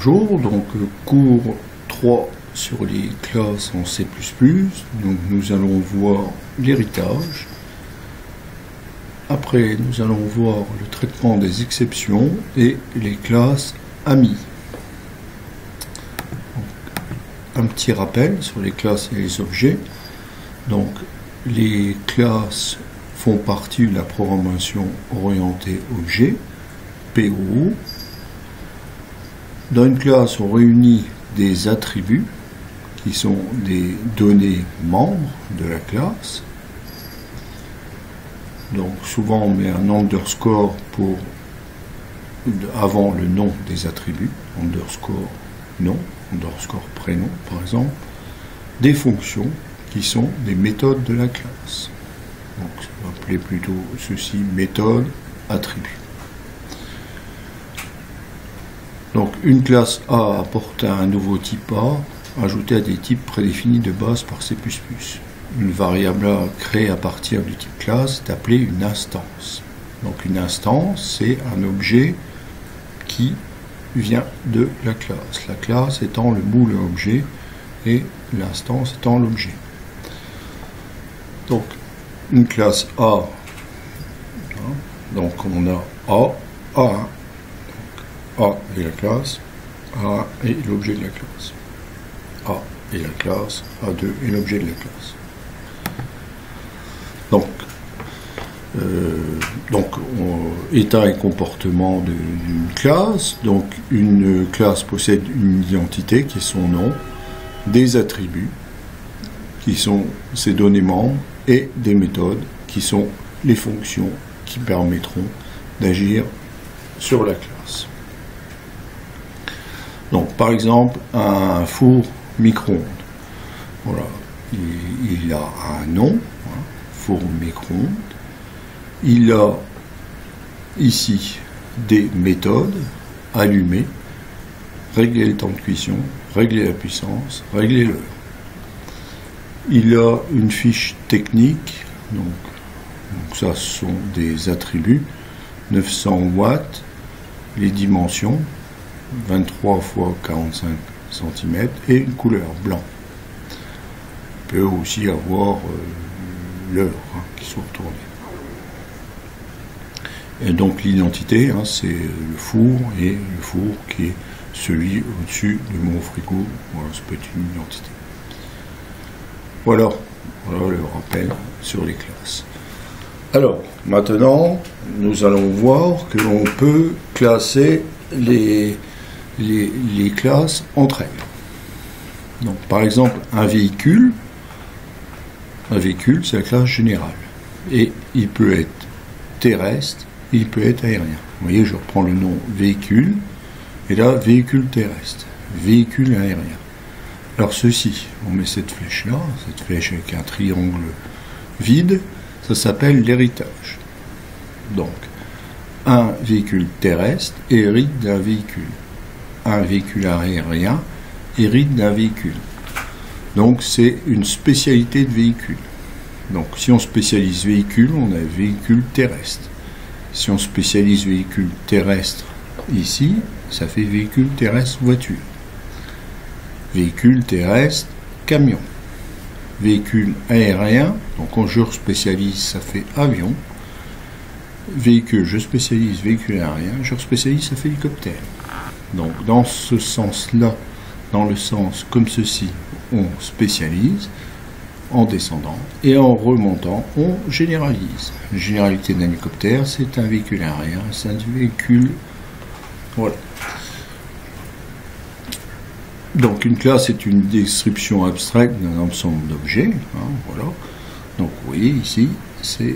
Bonjour, donc cours 3 sur les classes en C++. Donc nous allons voir l'héritage. Après, nous allons voir le traitement des exceptions et les classes amis. Donc, un petit rappel sur les classes et les objets. Donc les classes font partie de la programmation orientée objet, POO. Dans une classe, on réunit des attributs qui sont des données membres de la classe. Donc souvent on met un underscore avant le nom des attributs, underscore nom, underscore prénom par exemple, des fonctions qui sont des méthodes de la classe. Donc on va appeler plutôt ceci méthode, attribut. Donc une classe A apporte un nouveau type A, ajouté à des types prédéfinis de base par C++. Une variable A créée à partir du type classe est appelée une instance. Donc une instance, c'est un objet qui vient de la classe étant le moule objet et l'instance étant l'objet. Donc une classe A, donc on a A, A1. A est la classe, A1 est l'objet de la classe. A est la classe, A2 est l'objet de la classe. Donc état et comportement d'une classe. Donc une classe possède une identité qui est son nom, des attributs qui sont ses données membres et des méthodes qui sont les fonctions qui permettront d'agir sur la classe. Donc, par exemple, un four micro-ondes. Voilà, il a un nom, four micro-ondes. Il a ici des méthodes, allumer, régler le temps de cuisson, régler la puissance, régler l'heure. Il a une fiche technique, donc ça ce sont des attributs, 900 watts, les dimensions, 23 x 45 cm et une couleur blanc. On peut aussi avoir l'heure qui soit retournée. Et donc l'identité, c'est le four et le four qui est celui au-dessus de mon frigo. Voilà, ça peut être une identité. Voilà le rappel sur les classes. Alors maintenant, nous allons voir que l'on peut classer les classes entre elles. Donc par exemple un véhicule c'est la classe générale et il peut être terrestre, il peut être aérien. Vous voyez, je reprends le nom véhicule et là véhicule terrestre, véhicule aérien. Alors ceci, on met cette flèche là, cette flèche avec un triangle vide, ça s'appelle l'héritage. Donc un véhicule terrestre hérite d'un véhicule. Un véhicule aérien hérite d'un véhicule. Donc c'est une spécialité de véhicule. Donc si on spécialise véhicule, on a véhicule terrestre. Si on spécialise véhicule terrestre ici, ça fait véhicule terrestre voiture. Véhicule terrestre camion. Véhicule aérien, donc quand je spécialise, ça fait avion. Véhicule, je spécialise véhicule aérien, je spécialise, ça fait hélicoptère. Donc dans ce sens-là, dans le sens comme ceci, on spécialise en descendant et en remontant, on généralise. La généralité d'un hélicoptère, c'est un véhicule aérien, c'est un véhicule. Voilà. Donc une classe est une description abstraite d'un ensemble d'objets. Voilà. Donc vous voyez ici, c'est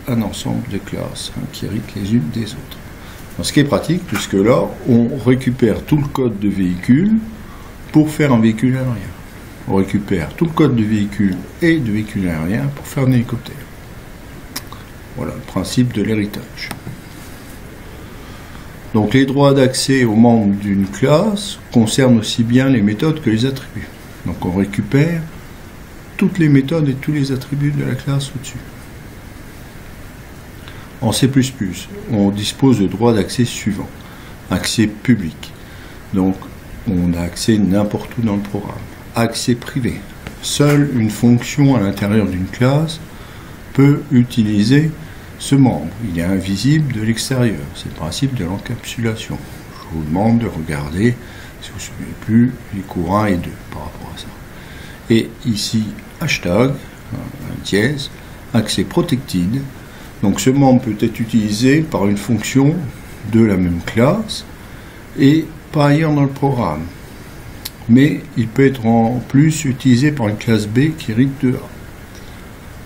un ensemble de classes qui héritent les unes des autres. Ce qui est pratique, puisque là, on récupère tout le code de véhicule pour faire un véhicule aérien. On récupère tout le code de véhicule et de véhicule aérien pour faire un hélicoptère. Voilà le principe de l'héritage. Donc les droits d'accès aux membres d'une classe concernent aussi bien les méthodes que les attributs. Donc on récupère toutes les méthodes et tous les attributs de la classe au-dessus. En C++, on dispose de droits d'accès suivants. Accès public. Donc, on a accès n'importe où dans le programme. Accès privé. Seule une fonction à l'intérieur d'une classe peut utiliser ce membre. Il est invisible de l'extérieur. C'est le principe de l'encapsulation. Je vous demande de regarder, si vous ne vous souvenez plus, les cours 1 et 2 par rapport à ça. Et ici, hashtag, un dièse, accès protected. Donc ce membre peut être utilisé par une fonction de la même classe et pas ailleurs dans le programme. Mais il peut être en plus utilisé par une classe B qui hérite de A.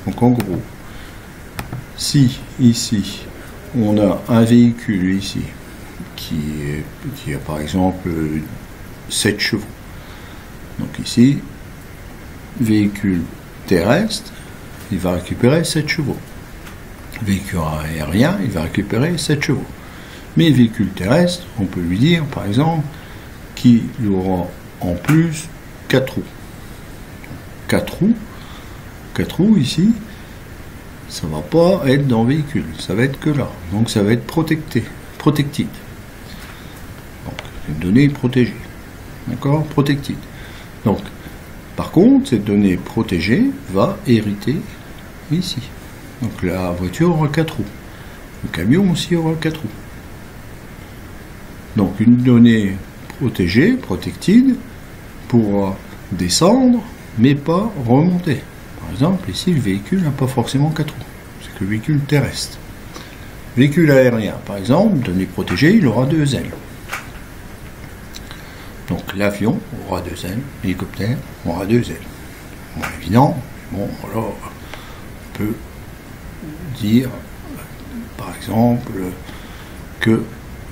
Donc en gros, si ici on a un véhicule ici qui a par exemple 7 chevaux, donc ici, véhicule terrestre, il va récupérer 7 chevaux. Véhicule aérien, il va récupérer 7 chevaux. Mais véhicule terrestre, on peut lui dire par exemple qu'il aura en plus 4 roues. 4 roues ici, ça ne va pas être dans véhicule, ça va être que là. Donc ça va être protected. Donc une donnée protégée. D'accord? Protected. Donc, par contre, cette donnée protégée va hériter ici. Donc la voiture aura 4 roues. Le camion aussi aura 4 roues. Donc une donnée protégée, protected, pourra descendre, mais pas remonter. Par exemple, ici, le véhicule n'a pas forcément 4 roues. C'est que le véhicule terrestre. Véhicule aérien, par exemple, donnée protégée, il aura 2 ailes. Donc l'avion aura 2 ailes, l'hélicoptère aura 2 ailes. Bon, évident, bon, alors, on peut dire, par exemple, que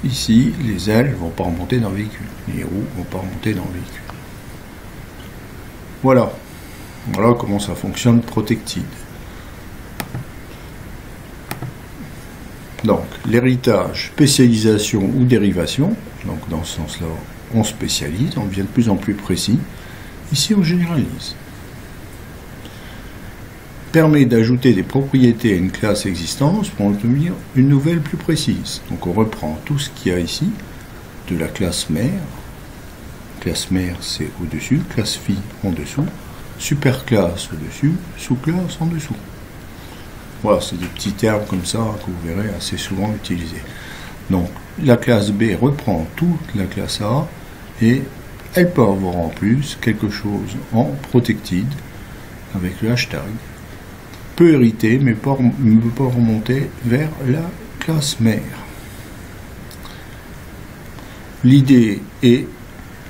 ici, les ailes ne vont pas remonter dans le véhicule. Les roues ne vont pas remonter dans le véhicule. Voilà. Voilà comment ça fonctionne protected. Donc, l'héritage, spécialisation ou dérivation, donc dans ce sens-là, on spécialise, on devient de plus en plus précis. Ici, on généralise. Permet d'ajouter des propriétés à une classe existante pour en obtenir une nouvelle plus précise. Donc, on reprend tout ce qu'il y a ici de la classe mère. Classe mère, c'est au-dessus, classe fille en dessous, superclasse au-dessus, sous-classe en dessous. Voilà, c'est des petits termes comme ça que vous verrez assez souvent utilisés. Donc, la classe B reprend toute la classe A et elle peut avoir en plus quelque chose en protected avec le hashtag. Peut hériter, mais ne peut pas remonter vers la classe mère. L'idée est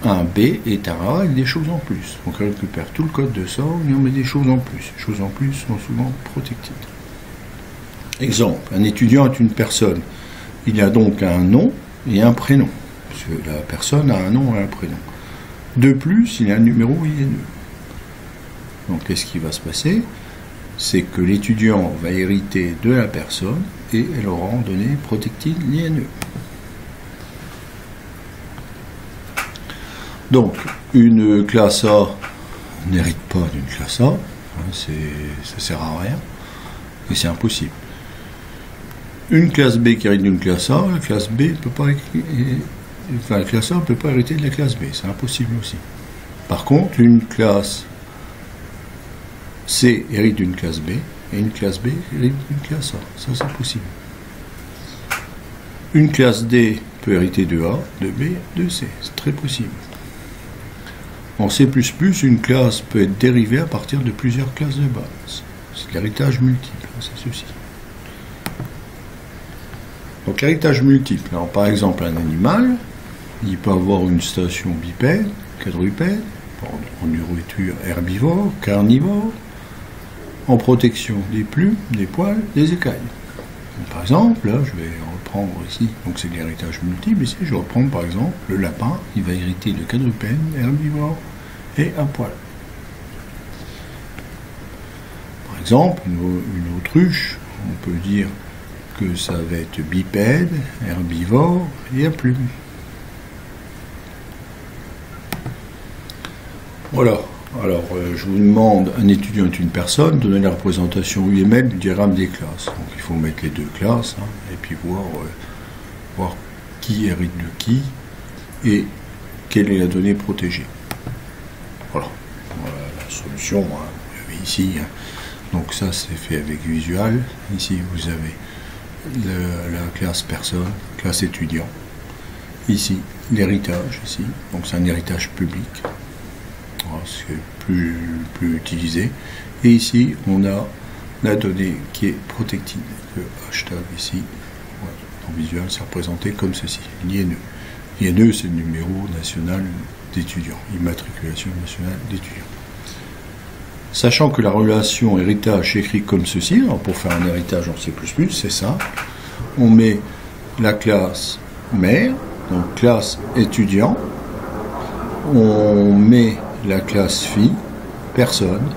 un B est un A avec des choses en plus. Donc on récupère tout le code de ça, et on met des choses en plus. Les choses en plus sont souvent protected. Exemple, un étudiant est une personne. Il a donc un nom et un prénom. Parce que la personne a un nom et un prénom. De plus, il y a un numéro INE. Donc qu'est-ce qui va se passer? C'est que l'étudiant va hériter de la personne et elle aura en données protected l'INE. Donc, une classe A n'hérite pas d'une classe A, ça sert à rien, et c'est impossible. Une classe B qui hérite d'une classe A, la classe B peut pas, la classe A ne peut pas hériter de la classe B, c'est impossible aussi. Par contre, une classe C hérite d'une classe B, et une classe B hérite d'une classe A, ça c'est possible. Une classe D peut hériter de A, de B, de C, c'est très possible. En C++, une classe peut être dérivée à partir de plusieurs classes de base. C'est l'héritage multiple, c'est ceci. Donc l'héritage multiple, alors par exemple un animal, il peut avoir une station bipède, quadrupède, en nourriture herbivore, carnivore, en protection des plumes, des poils, des écailles. Donc, par exemple, là je vais reprendre ici, donc c'est l'héritage multiple, ici je vais reprendre par exemple le lapin, il va hériter de quadrupède, herbivore et un poil. Par exemple, une autruche, on peut dire que ça va être bipède, herbivore et à plumes. Voilà. Alors, je vous demande, un étudiant est une personne, donner la représentation UML du diagramme des classes. Donc, il faut mettre les deux classes, et puis voir qui hérite de qui, et quelle est la donnée protégée. Voilà, voilà la solution, hein. Vous avez ici, hein. Donc ça c'est fait avec Visual. Ici vous avez la classe personne, classe étudiant. Ici l'héritage, ici, donc c'est un héritage public. Voilà, c'est plus utilisé. Et ici on a la donnée qui est protected, le hashtag ici. Voilà. En Visual c'est représenté comme ceci, l'INE. L'INE c'est le numéro national d'étudiants, immatriculation nationale d'étudiants. Sachant que la relation héritage s'écrit comme ceci, alors pour faire un héritage en C++, c'est simple. On met la classe mère, donc classe étudiant, on met la classe fille, personne,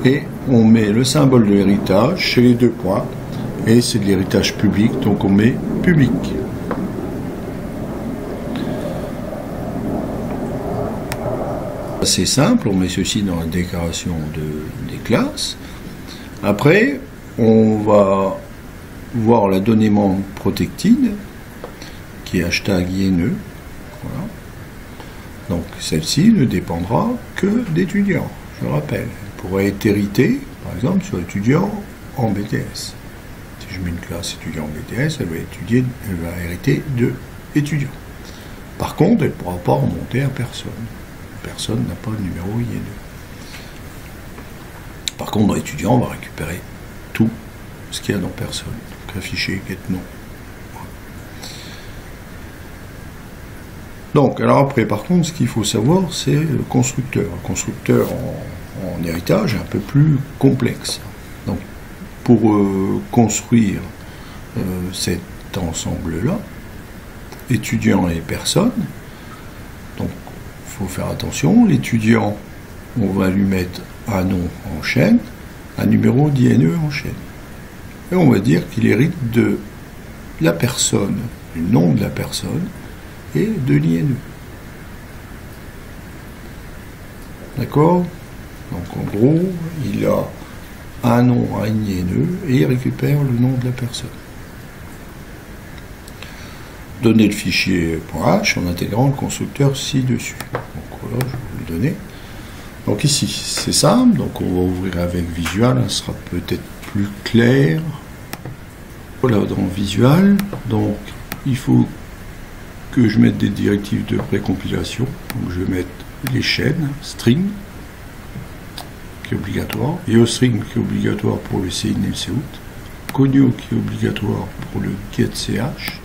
et on met le symbole de l'héritage chez les deux points, et c'est de l'héritage public, donc on met public. C'est simple, on met ceci dans la déclaration des classes. Après, on va voir la donnée membre protected, qui est hashtag INE. Voilà. Donc celle-ci ne dépendra que d'étudiants, je rappelle. Elle pourrait être héritée, par exemple, sur étudiant en BTS. Si je mets une classe étudiant en BTS, elle va hériter de étudiants. Par contre, elle ne pourra pas remonter à personne. Personne n'a pas de numéro INE. Par contre, dans étudiant, on va récupérer tout ce qu'il y a dans personne. Donc afficher, get nom. Voilà. Donc, alors après, par contre, ce qu'il faut savoir, c'est le constructeur. Le constructeur en héritage est un peu plus complexe. Donc, pour construire cet ensemble-là, étudiant et personne, donc il faut faire attention, l'étudiant, on va lui mettre un nom en chaîne, un numéro d'INE en chaîne. Et on va dire qu'il hérite de la personne, du nom de la personne et de l'INE. D'accord? Donc en gros, il a un nom, un INE, et il récupère le nom de la personne. Donner le fichier .h en intégrant le constructeur ci-dessus. Donc voilà, je vais vous le donner. Donc ici, c'est simple, donc on va ouvrir avec Visual, ça sera peut-être plus clair. Voilà, dans Visual, donc il faut que je mette des directives de précompilation. Donc je vais mettre les chaînes, string, qui est obligatoire, EOString qui est obligatoire pour le CIN et le COUT, Conio qui est obligatoire pour le getCH,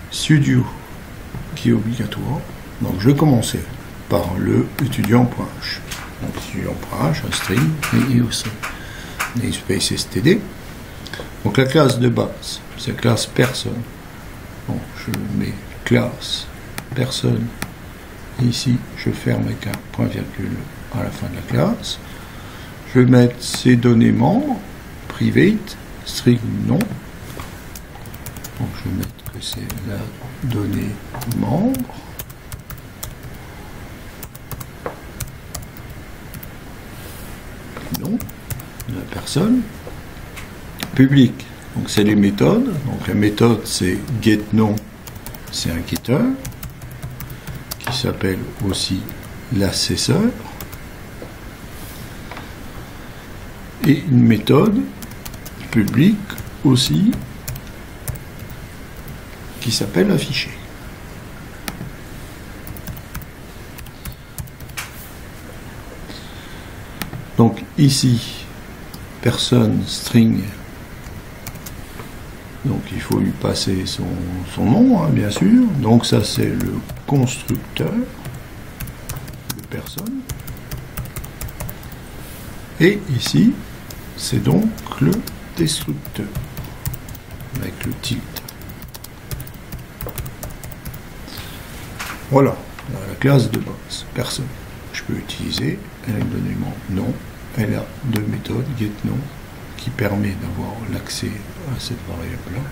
Studio qui est obligatoire. Donc je vais commencer par le étudiant.h. Donc étudiant.h, un string et EOString. Namespace std. Donc la classe de base, c'est la classe personne. Donc je mets classe personne. Et ici, je ferme avec un point virgule à la fin de la classe. Je vais mettre ces données membres, private, string nom. Donc je vais mettre que c'est la donnée membre. Nom de la personne. Public, donc c'est les méthodes. Donc la méthode c'est getNom, c'est un getter qui s'appelle aussi l'accesseur. Et une méthode publique aussi qui s'appelle afficher. Donc ici, personne string, donc il faut lui passer son nom, hein, bien sûr. Donc ça c'est le constructeur de personne. Et ici, c'est donc le destructeur, avec le tilt. Voilà, la classe de base, personne. Je peux utiliser, elle a une donnée membre, non, elle a deux méthodes, getNom, qui permet d'avoir l'accès à cette variable-là,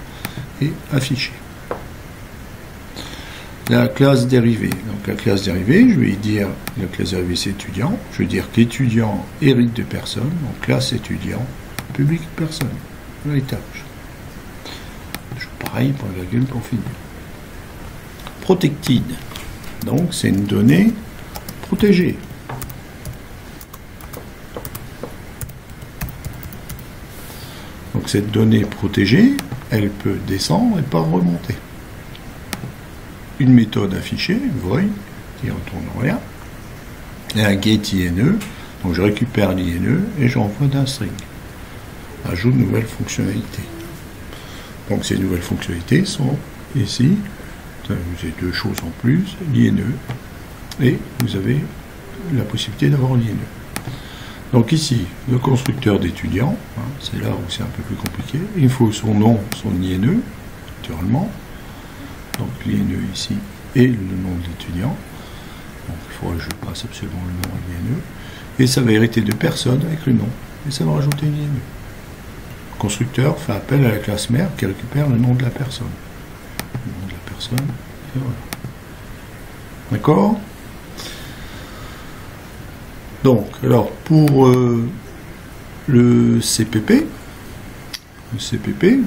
et afficher. La classe dérivée. Donc la classe dérivée, je vais dire, la classe dérivée c'est étudiant, je vais dire qu'étudiant hérite de personne, donc classe étudiant, public personne, l'héritage. Pareil, point virgule pour finir. protected. Donc c'est une donnée protégée. Donc cette donnée protégée, elle peut descendre et pas remonter. Une méthode affichée, void, qui retourne rien, et un get INE, donc je récupère l'INE et j'envoie d'un string. Ajout de nouvelles fonctionnalités. Donc ces nouvelles fonctionnalités sont ici, vous avez deux choses en plus, l'INE, et vous avez la possibilité d'avoir l'INE. Donc ici, le constructeur d'étudiant, hein, c'est là où c'est un peu plus compliqué, il faut son nom, son INE, naturellement, donc l'INE ici, et le nom de l'étudiant, donc il faudra que je passe absolument le nom à l'INE, et ça va hériter de personne avec le nom, et ça va rajouter une INE. Le constructeur fait appel à la classe mère qui récupère le nom de la personne. Le nom de la personne, et voilà. D'accord ? Donc, alors, pour le CPP,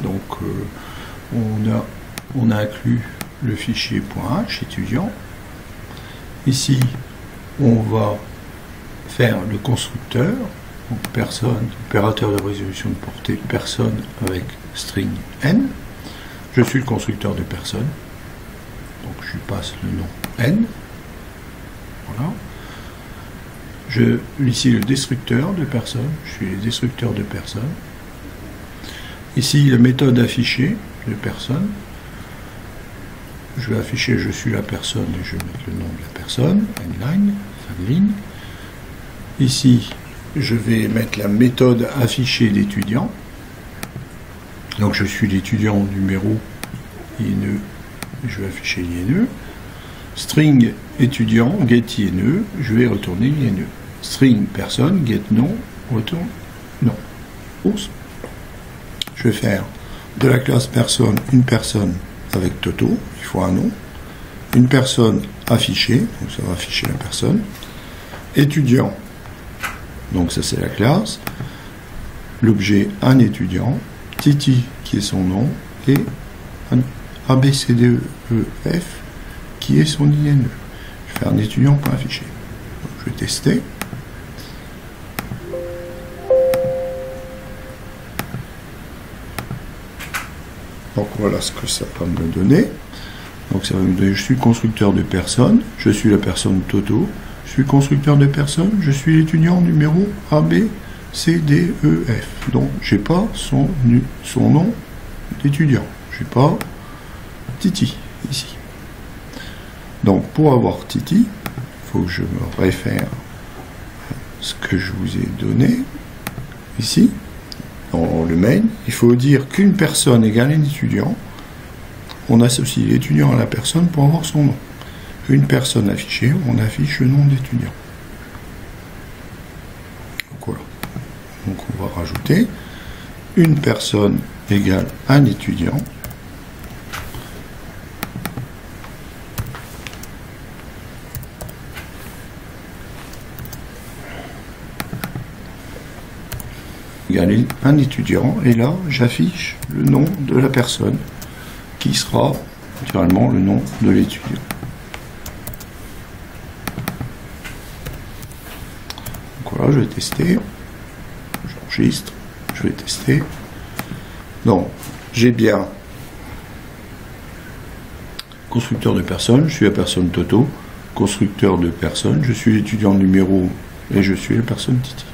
donc on a inclus le fichier .h étudiant. Ici, on va faire le constructeur, donc personne, opérateur de résolution de portée, personne avec string n. Je suis le constructeur de personne, donc je lui passe le nom n. Voilà. Ici le destructeur de personne, je suis le destructeur de personne. Ici la méthode affichée de personne. Je vais afficher je suis la personne et je vais mettre le nom de la personne, nline, fin de ligne. Ici je vais mettre la méthode affichée d'étudiant. Donc je suis l'étudiant numéro INE, je vais afficher l'INE. String étudiant, get INE, je vais retourner l'INE. String personne, get nom, retourne non. Oups. Je vais faire de la classe personne une personne avec Toto, il faut un nom. Une personne affichée, donc ça va afficher la personne. Étudiant, donc ça c'est la classe. L'objet un étudiant, Titi qui est son nom, et un ABCDEF qui est son INE. Je vais faire un étudiant pour afficher. Donc, je vais tester. Donc voilà ce que ça va me donner. Donc ça va me donner, je suis constructeur de personne, je suis la personne Toto, je suis constructeur de personne, je suis l'étudiant numéro ABCDEF. Donc j'ai pas son nom d'étudiant. J'ai pas Titi ici. Donc pour avoir Titi, il faut que je me réfère à ce que je vous ai donné ici. Dans le main, il faut dire qu'une personne égale un étudiant. On associe l'étudiant à la personne pour avoir son nom. Une personne affichée, on affiche le nom d'étudiant. Donc voilà. Donc on va rajouter une personne égale un étudiant. Égale un étudiant, et là j'affiche le nom de la personne qui sera naturellement le nom de l'étudiant. Donc voilà, je vais tester, j'enregistre, je vais tester. Donc j'ai bien constructeur de personne, je suis la personne Toto, constructeur de personne, je suis l'étudiant numéro et je suis la personne Titi.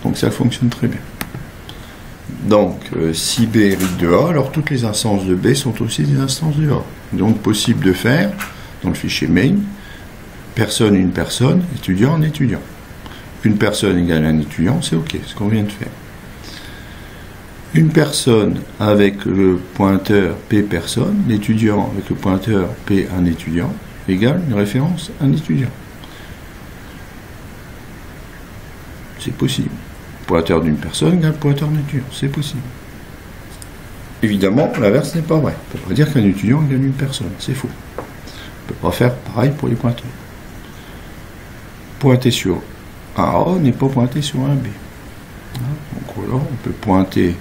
Donc ça fonctionne très bien. Donc, si B hérite de A, alors toutes les instances de B sont aussi des instances de A. Donc, possible de faire, dans le fichier main, personne, une personne, étudiant, un étudiant. Une personne égale un étudiant, c'est OK, ce qu'on vient de faire. Une personne avec le pointeur P personne, l'étudiant avec le pointeur P un étudiant, égale une référence un étudiant. C'est possible. Pointeur d'une personne égale pointeur d'un étudiant, c'est possible. Évidemment, l'inverse n'est pas vrai. On ne peut pas dire qu'un étudiant égale une personne, c'est faux. On ne peut pas faire pareil pour les pointeurs. Pointer sur un A n'est pas pointer sur un B. Donc voilà, on peut pointer,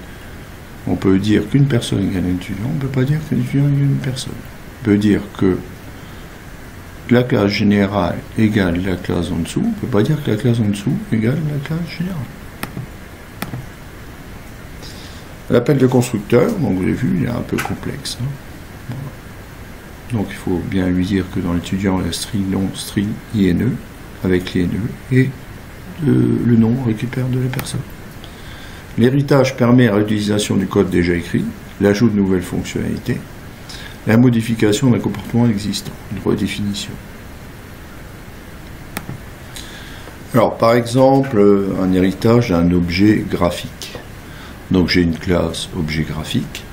on peut dire qu'une personne égale un étudiant, on ne peut pas dire qu'un étudiant égale une personne. On peut dire que la classe générale égale la classe en dessous, on ne peut pas dire que la classe en dessous égale la classe générale. L'appel de constructeur, donc vous avez vu, il est un peu complexe. Hein. Voilà. Donc il faut bien lui dire que dans l'étudiant, la string nom, string INE, avec l'INE, et le nom récupère de la personne. L'héritage permet la réutilisation du code déjà écrit, l'ajout de nouvelles fonctionnalités, la modification d'un comportement existant, une redéfinition. Alors, par exemple, un héritage d'un objet graphique. Donc, j'ai une classe objet graphique,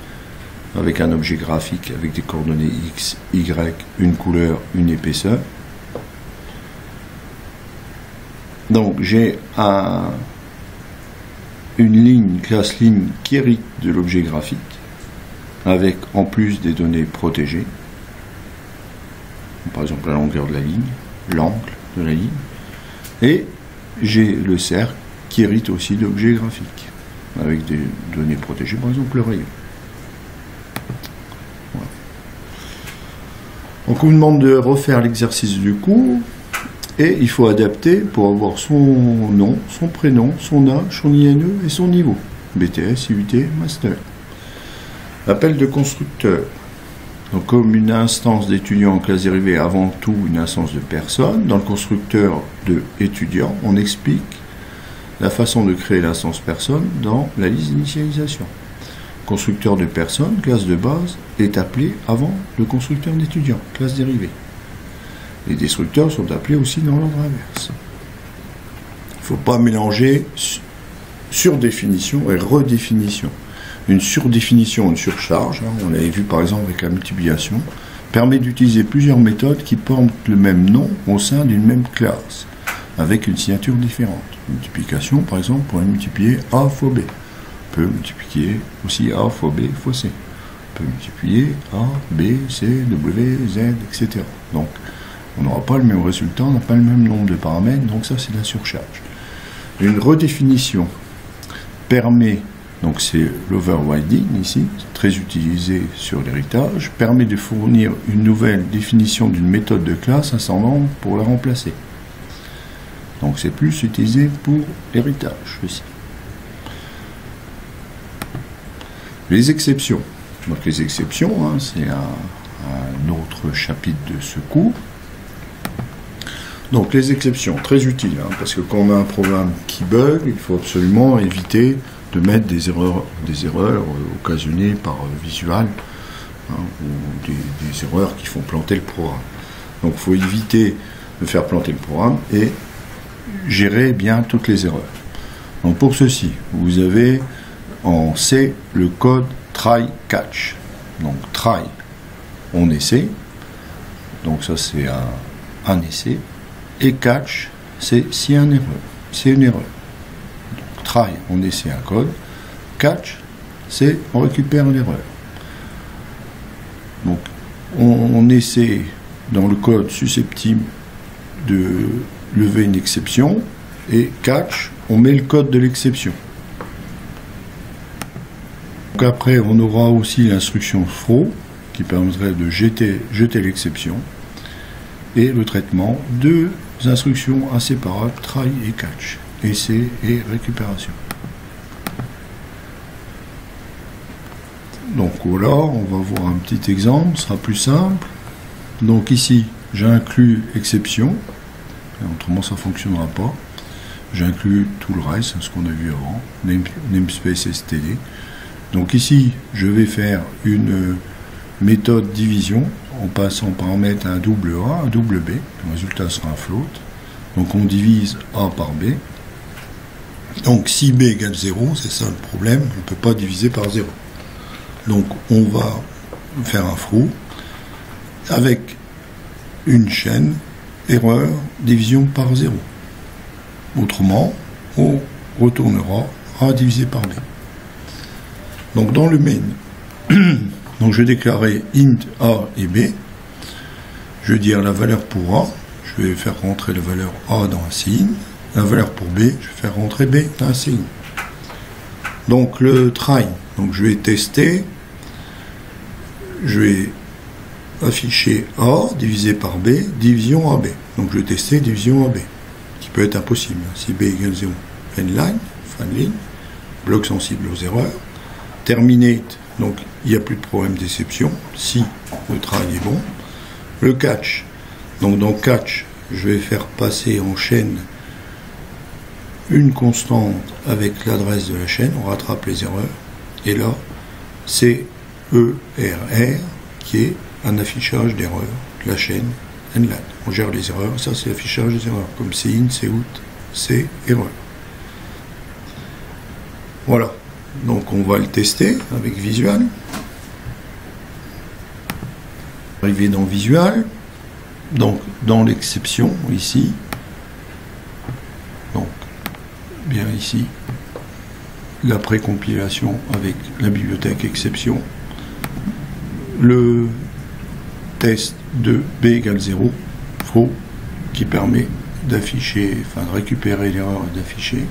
avec un objet graphique avec des coordonnées X, Y, une couleur, une épaisseur. Donc, j'ai une classe ligne qui hérite de l'objet graphique, avec en plus des données protégées, par exemple la longueur de la ligne, l'angle de la ligne, et j'ai le cercle qui hérite aussi d'objets graphiques, avec des données protégées, par exemple le rayon. Voilà. Donc on vous demande de refaire l'exercice du cours, et il faut adapter pour avoir son nom, son prénom, son âge, son INE et son niveau, BTS, IUT, Master. Appel de constructeur. Donc, comme une instance d'étudiant en classe dérivée avant tout une instance de personne, dans le constructeur de étudiant, on explique la façon de créer l'instance personne dans la liste d'initialisation. Constructeur de personne, classe de base, est appelé avant le constructeur d'étudiant, classe dérivée. Les destructeurs sont appelés aussi dans l'ordre inverse. Il ne faut pas mélanger surdéfinition et redéfinition. Une surdéfinition, une surcharge, hein, on l'avait vu par exemple avec la multiplication, permet d'utiliser plusieurs méthodes qui portent le même nom au sein d'une même classe, avec une signature différente. Multiplication, par exemple, pour multiplier A fois B. On peut multiplier aussi A fois B fois C. On peut multiplier A, B, C, W, Z, etc. Donc, on n'aura pas le même résultat, on n'a pas le même nombre de paramètres, donc ça c'est de la surcharge. Une redéfinition permet, donc c'est l'overriding ici, très utilisé sur l'héritage, permet de fournir une nouvelle définition d'une méthode de classe ascendante pour la remplacer. Donc c'est plus utilisé pour l'héritage aussi. Les exceptions. Donc les exceptions, hein, c'est un autre chapitre de ce cours. Donc les exceptions, très utiles, hein, parce que quand on a un programme qui bug, il faut absolument éviter de mettre des erreurs occasionnées par visual, hein, ou des erreurs qui font planter le programme. Donc il faut éviter de faire planter le programme et gérer bien toutes les erreurs. Donc pour ceci, vous avez en C le code try catch. Donc try, on essaie, donc ça c'est un essai. Et catch, c'est s'il y a une erreur. C'est une erreur. Donc, try, on essaie un code. Catch, c'est on récupère une erreur. Donc, on essaie dans le code susceptible de lever une exception. Et catch, on met le code de l'exception. Donc après, on aura aussi l'instruction throw, qui permettrait de jeter l'exception. Et le traitement de instructions inséparables, try et catch, essai et récupération. Donc voilà, on va voir un petit exemple, ce sera plus simple. Donc ici, j'inclus exception, autrement ça ne fonctionnera pas. J'inclus tout le reste, ce qu'on a vu avant, namespace std. Donc ici, je vais faire une méthode division en passant par mettre un double A, un double B. Le résultat sera un float. Donc on divise A par B. Donc si B égale 0, c'est ça le problème, on ne peut pas diviser par 0. Donc on va faire un through avec une chaîne erreur division par 0. Autrement, on retournera A divisé par B. Donc dans le main, donc je vais déclarer int A et B. Je vais dire la valeur pour A. Je vais faire rentrer la valeur A dans un signe. La valeur pour B, je vais faire rentrer B dans un signe. Donc le try. Donc je vais tester. Je vais afficher A divisé par B, division AB. Donc je vais tester division AB, qui peut être impossible. Si B égale 0, endline, fin de ligne, bloc sensible aux erreurs, terminate, donc il n'y a plus de problème d'exception, si le travail est bon. Le catch, donc dans catch, je vais faire passer en chaîne une constante avec l'adresse de la chaîne, on rattrape les erreurs, et là, c'est ERR qui est un affichage d'erreurs de la chaîne endline. On gère les erreurs, ça c'est l'affichage des erreurs, comme c'est in, c'est out, c'est erreur. Voilà, donc on va le tester avec Visual. Arrivé dans Visual, donc dans l'exception ici, donc bien ici, la précompilation avec la bibliothèque exception, le test de B égale 0, faux, qui permet d'afficher, enfin de récupérer l'erreur et d'afficher.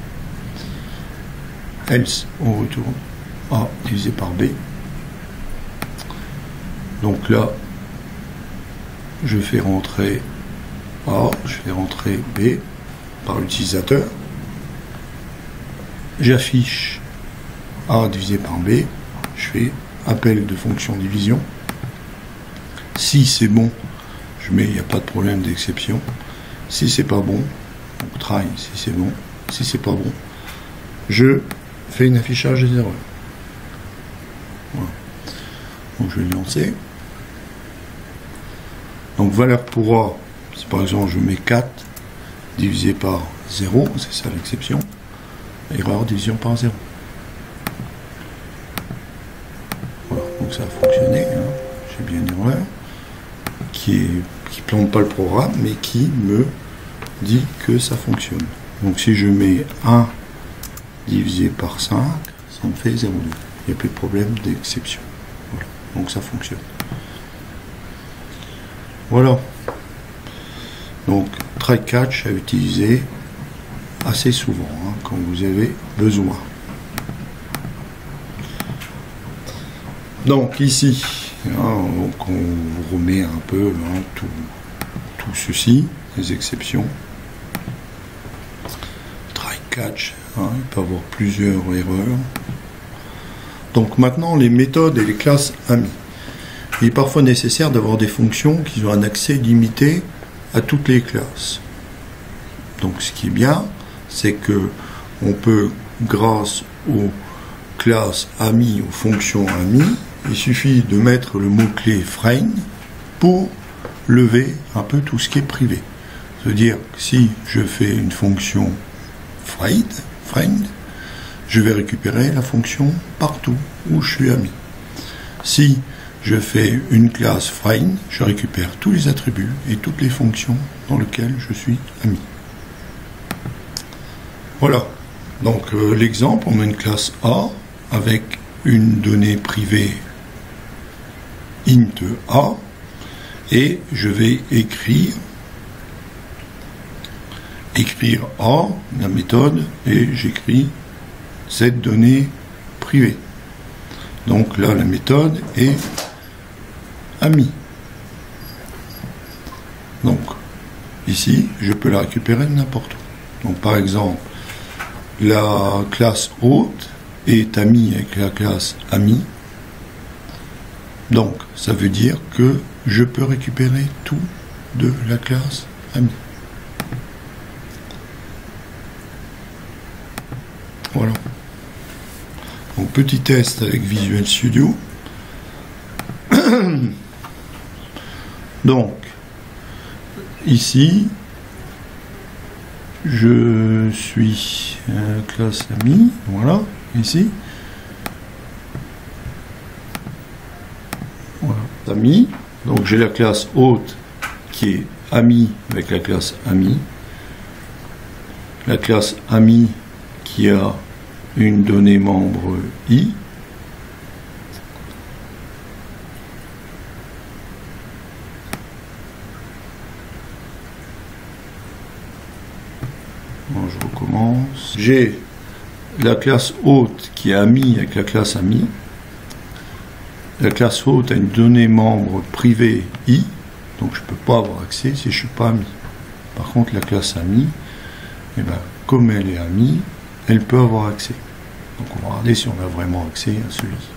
Else, on retourne A divisé par B. Donc là, je fais rentrer A, je fais rentrer B par l'utilisateur. J'affiche A divisé par B, je fais appel de fonction division. Si c'est bon, je mets, il n'y a pas de problème d'exception. Si c'est pas bon, donc try, si c'est bon, si c'est pas bon, je fais un affichage des erreurs. Voilà. Donc je vais le lancer. Donc valeur pour A, si par exemple je mets 4 divisé par 0, c'est ça l'exception. Erreur division par 0. Voilà, donc ça a fonctionné. Hein. J'ai bien une erreur qui plante pas le programme, mais qui me dit que ça fonctionne. Donc si je mets 1 divisé par 5, ça me fait 0,2. Il n'y a plus de problème d'exception. Voilà, donc ça fonctionne. Voilà. Donc try catch à utiliser assez souvent, hein, quand vous avez besoin. Donc ici, hein, donc on vous remet un peu, hein, tout ceci, les exceptions. Try catch, hein, il peut y avoir plusieurs erreurs. Donc maintenant les méthodes et les classes amis. Il est parfois nécessaire d'avoir des fonctions qui ont un accès limité à toutes les classes. Donc ce qui est bien, c'est que on peut, grâce aux classes amis, aux fonctions amis, il suffit de mettre le mot-clé friend pour lever un peu tout ce qui est privé. C'est-à-dire que si je fais une fonction friend, je vais récupérer la fonction partout où je suis ami. Si je fais une classe friend, je récupère tous les attributs et toutes les fonctions dans lesquelles je suis ami. Voilà. Donc l'exemple, on a une classe A avec une donnée privée int A et je vais écrire A, la méthode, et j'écris cette donnée privée. Donc là, la méthode est ami. Donc ici, je peux la récupérer de n'importe où. Donc par exemple, la classe hôte est amie avec la classe ami. Donc ça veut dire que je peux récupérer tout de la classe ami. Voilà. Donc petit test avec Visual Studio. Donc ici je suis classe ami, voilà, ici. Voilà, ami. Donc j'ai la classe hôte qui est ami avec la classe ami. La classe ami qui a une donnée membre i. Bon, je recommence. J'ai la classe hôte qui est amie avec la classe ami. La classe hôte a une donnée membre privée I, donc je ne peux pas avoir accès si je ne suis pas ami. Par contre, la classe ami, eh ben, comme elle est amie, elle peut avoir accès. Donc on va regarder si on a vraiment accès à celui-ci.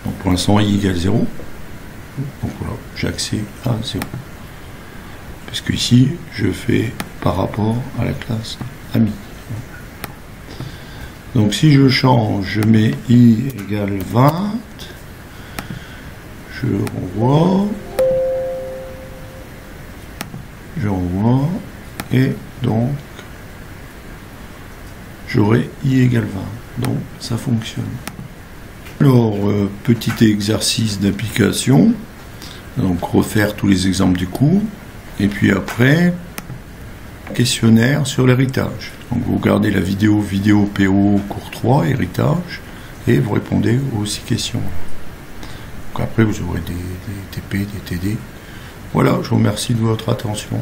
Donc pour l'instant, I égale 0. Donc voilà, j'ai accès à 0. Parce que ici, je fais par rapport à la classe ami. Donc si je change, je mets I égale 20. Je renvoie. Et donc j'aurai I égale 20. Donc ça fonctionne. Alors, petit exercice d'application. Donc refaire tous les exemples du cours. Et puis après, questionnaire sur l'héritage. Donc vous regardez la vidéo PO cours 3, héritage, et vous répondez aux 6 questions. Donc après vous aurez des TP, des TD. Voilà, je vous remercie de votre attention.